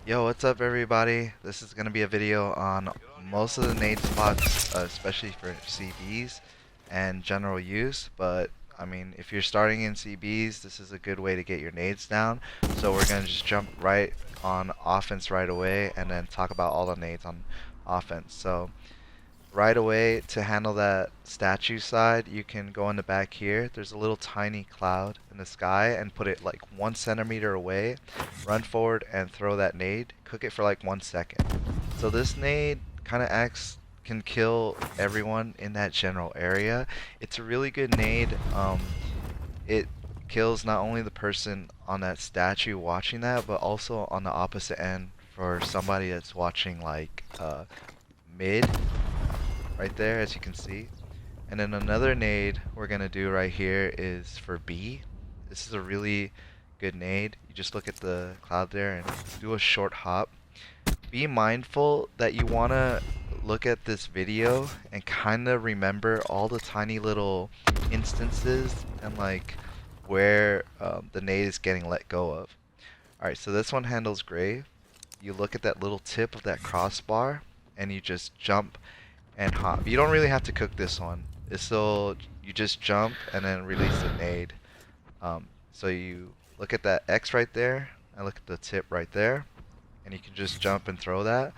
Yo, what's up everybody? This is going to be a video on most of the nade spots, especially for CBs and general use, but I mean, if you're starting in CBs, this is a good way to get your nades down. So we're going to just jump right on offense right away and then talk about all the nades on offense. So right away, to handle that statue side, you can go in the back here. There's a little tiny cloud in the sky and put it like 1 centimeter away. Run forward and throw that nade. Cook it for like 1 second. So this nade kind of can kill everyone in that general area. It's a really good nade. It kills not only the person on that statue watching that, but also on the opposite end for somebody that's watching like mid right there, as you can see. And then another nade we're gonna do right here is for B. This is a really good nade. You just look at the cloud there and do a short hop. Be mindful that you wanna look at this video and kinda remember all the tiny little instances and like where the nade is getting let go of. Alright, so this one handles grave. You look at that little tip of that crossbar and you just jump and hop. You don't really have to cook this one. So you just jump and then release the nade. So you look at that X right there, and look at the tip right there, and you can just jump and throw that,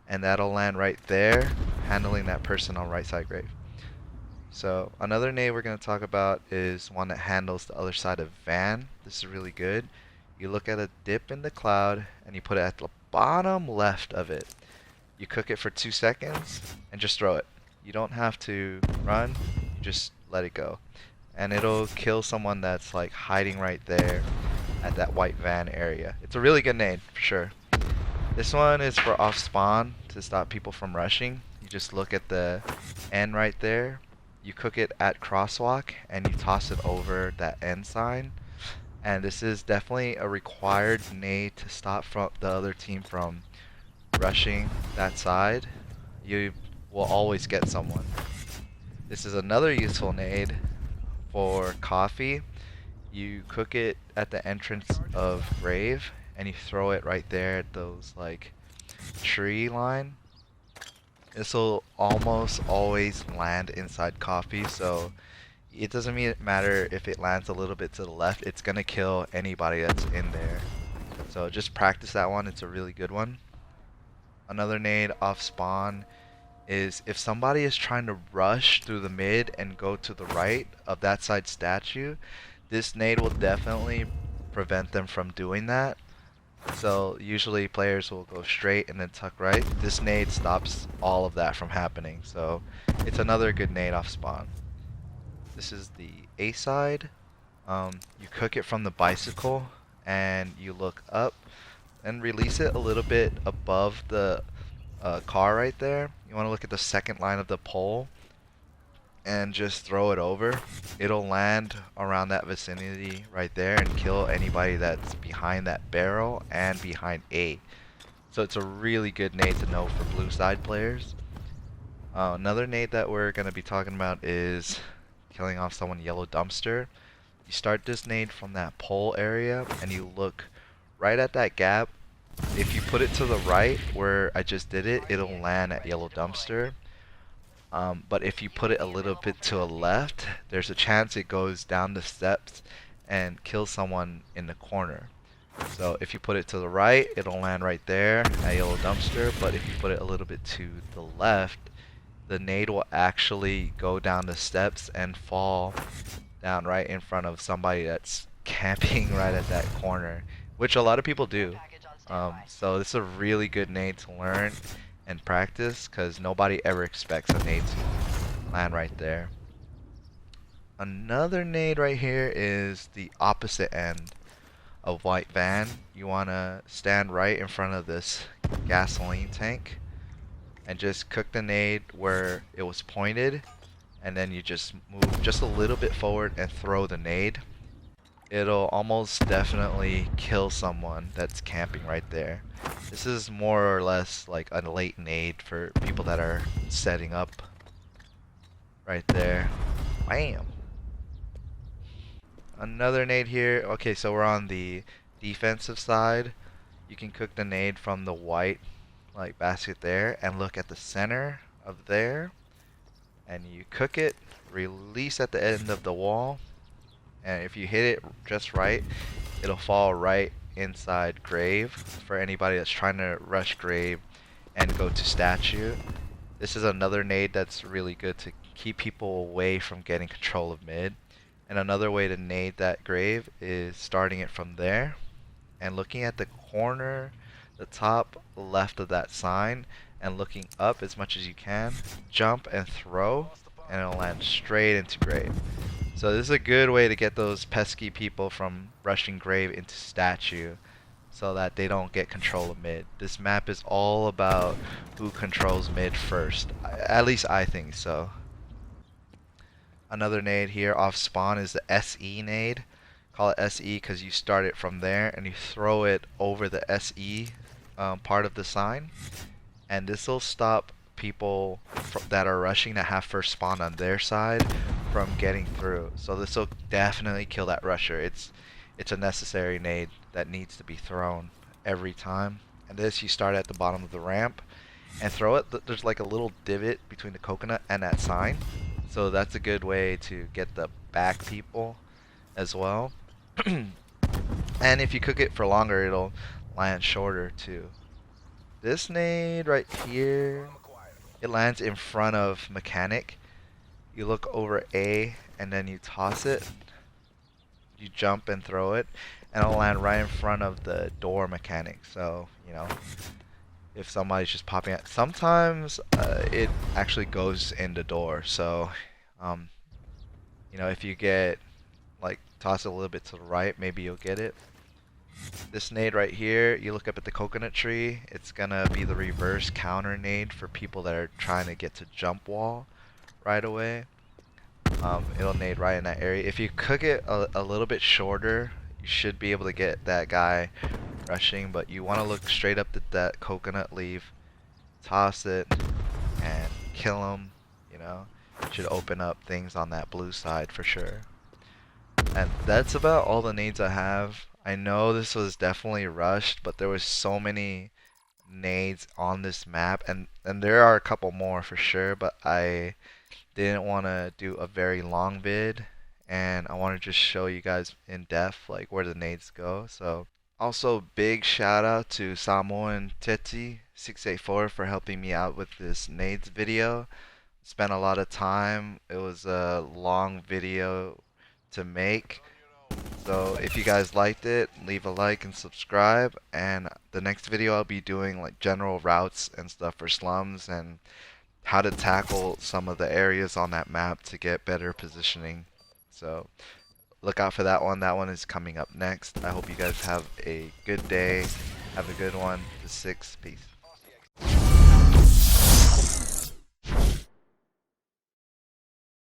and that'll land right there, handling that person on right side grave. So another nade we're going to talk about is one that handles the other side of van. This is really good. You look at a dip in the cloud, and you put it at the bottom left of it. You cook it for 2 seconds and just throw it. You don't have to run, you just let it go. And it'll kill someone that's like hiding right there at that white van area. It's a really good nade for sure. This one is for off spawn to stop people from rushing. You just look at the end right there. You cook it at crosswalk and you toss it over that end sign. And this is definitely a required nade to stop from the other team from rushing that side. You will always get someone. This is another useful nade for coffee. You cook it at the entrance of grave and you throw it right there at those like tree line. This will almost always land inside coffee, so it doesn't matter if it lands a little bit to the left, it's gonna kill anybody that's in there. So just practice that one, it's a really good one. Another nade off spawn is if somebody is trying to rush through the mid and go to the right of that side statue, this nade will definitely prevent them from doing that. So usually players will go straight and then tuck right. This nade stops all of that from happening. So it's another good nade off spawn. This is the A side. You cook it from the bicycle and you look up and release it a little bit above the car right there. You want to look at the second line of the pole and just throw it over. It'll land around that vicinity right there and kill anybody that's behind that barrel and behind A. So it's a really good nade to know for blue side players. Another nade that we're going to be talking about is killing off someone yellow dumpster. You start this nade from that pole area and you look right at that gap. If you put it to the right where I just did it, it'll land at yellow dumpster. But if you put it a little bit to the left, there's a chance it goes down the steps and kills someone in the corner. So if you put it to the right, it'll land right there at yellow dumpster. But if you put it a little bit to the left, the nade will actually go down the steps and fall down right in front of somebody that's camping right at that corner, which a lot of people do. So this is a really good nade to learn and practice because nobody ever expects a nade to land right there. Another nade right here is the opposite end of white van. You want to stand right in front of this gasoline tank and just cook the nade where it was pointed, and then you just move just a little bit forward and throw the nade. It'll almost definitely kill someone that's camping right there. This is more or less like a late nade for people that are setting up right there. Bam! Another nade here. Okay, so we're on the defensive side. You can cook the nade from the white like basket there and look at the center of there, and you cook it, release at the end of the wall, and if you hit it just right, it'll fall right inside grave for anybody that's trying to rush grave and go to statue. This is another nade that's really good to keep people away from getting control of mid. And another way to nade that grave is starting it from there and looking at the corner, the top left of that sign, and looking up as much as you can, jump and throw, and it'll land straight into grave. So this is a good way to get those pesky people from rushing grave into statue so that they don't get control of mid. This map is all about who controls mid first. At least I think so. Another nade here off spawn is the SE nade. Call it SE because you start it from there and you throw it over the SE part of the sign. And this will stop people that are rushing that have first spawn on their side from getting through. So this will definitely kill that rusher. It's a necessary nade that needs to be thrown every time. And this, you start at the bottom of the ramp and throw it. There's like a little divot between the coconut and that sign. So that's a good way to get the back people as well. And if you cook it for longer, it'll land shorter too. This nade right here, it lands in front of mechanic. You look over A and then you toss it. You jump and throw it, and it'll land right in front of the door mechanic. So, you know, if somebody's just popping out, sometimes it actually goes in the door. So, you know, if you get, like, toss it a little bit to the right, maybe you'll get it. This nade right here, you look up at the coconut tree, it's gonna be the reverse counter nade for people that are trying to get to jump wall right away. It'll nade right in that area. If you cook it a little bit shorter, you should be able to get that guy rushing, but you want to look straight up at that coconut leaf, toss it, and kill him. You know, should open up things on that blue side for sure. And that's about all the nades I have. I know this was definitely rushed, but there was so many nades on this map, and there are a couple more for sure, but I didn't want to do a very long vid, and I want to just show you guys in depth like where the nades go. So also big shout out to Samoan Teti 684 for helping me out with this nades video. Spent a lot of time. It was a long video to make. So if you guys liked it, leave a like and subscribe, and the next video I'll be doing like general routes and stuff for slums and how to tackle some of the areas on that map to get better positioning. So look out for that one. That one is coming up next. I hope you guys have a good day. Have a good one. The 6. Peace.